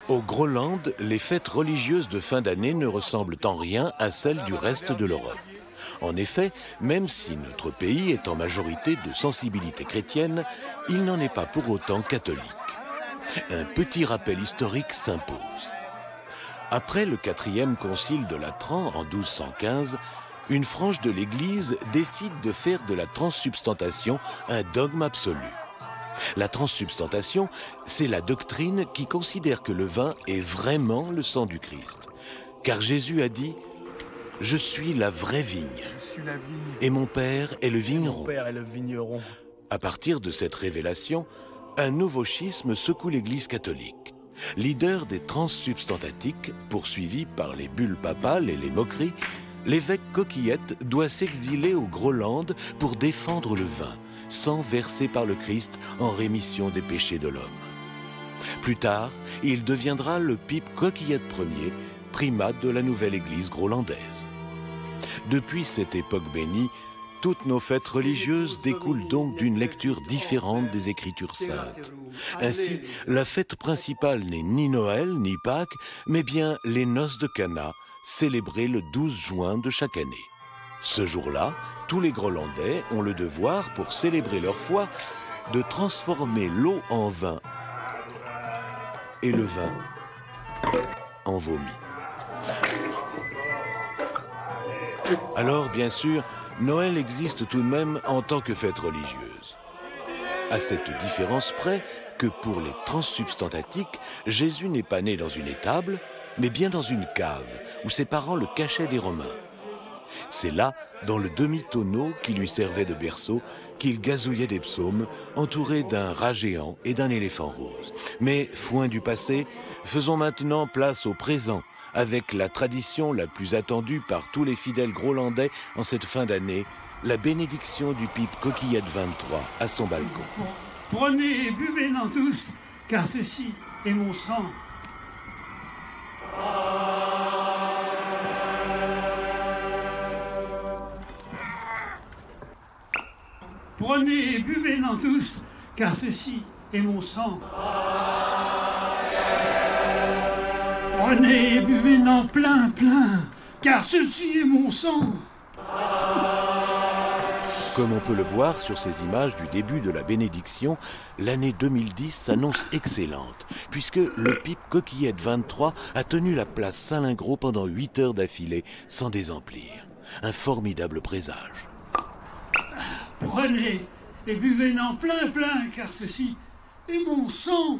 Au Groenland, les fêtes religieuses de fin d'année ne ressemblent en rien à celles du reste de l'Europe. En effet, même si notre pays est en majorité de sensibilité chrétienne, il n'en est pas pour autant catholique. Un petit rappel historique s'impose. Après le 4e concile de Latran en 1215, une frange de l'Église décide de faire de la transsubstantation un dogme absolu. La transsubstantation, c'est la doctrine qui considère que le vin est vraiment le sang du Christ. Car Jésus a dit « Je suis la vraie vigne, et mon Père est le vigneron ». À partir de cette révélation, un nouveau schisme secoue l'Église catholique. Leader des transsubstantatiques, poursuivi par les bulles papales et les moqueries, l'évêque Coquillette doit s'exiler au Groenland pour défendre le vin, sang versé par le Christ en rémission des péchés de l'homme. Plus tard, il deviendra le pipe Coquillette Ier, primat de la nouvelle église groenlandaise. Depuis cette époque bénie, toutes nos fêtes religieuses découlent donc d'une lecture différente des Écritures saintes. Ainsi, la fête principale n'est ni Noël ni Pâques, mais bien les noces de Cana, célébrées le 12 juin de chaque année. Ce jour-là, tous les Groenlandais ont le devoir, pour célébrer leur foi, de transformer l'eau en vin et le vin en vomi. Alors, bien sûr, Noël existe tout de même en tant que fête religieuse. À cette différence près que pour les transsubstantatiques, Jésus n'est pas né dans une étable, mais bien dans une cave où ses parents le cachaient des Romains. C'est là, dans le demi-tonneau qui lui servait de berceau, qu'il gazouillait des psaumes, entouré d'un rat géant et d'un éléphant rose. Mais, foin du passé, faisons maintenant place au présent, avec la tradition la plus attendue par tous les fidèles groenlandais en cette fin d'année, la bénédiction du pipe Coquillette 23 à son balcon. Prenez et buvez-en tous, car ceci est mon sang. Prenez et buvez-en tous, car ceci est mon sang. Prenez et buvez-en plein, car ceci est mon sang. Comme on peut le voir sur ces images du début de la bénédiction, l'année 2010 s'annonce excellente, puisque le pipe Coquillette 23 a tenu la place Salingro pendant 8 heures d'affilée, sans désemplir. Un formidable présage. Prenez et buvez-en plein, car ceci est mon sang.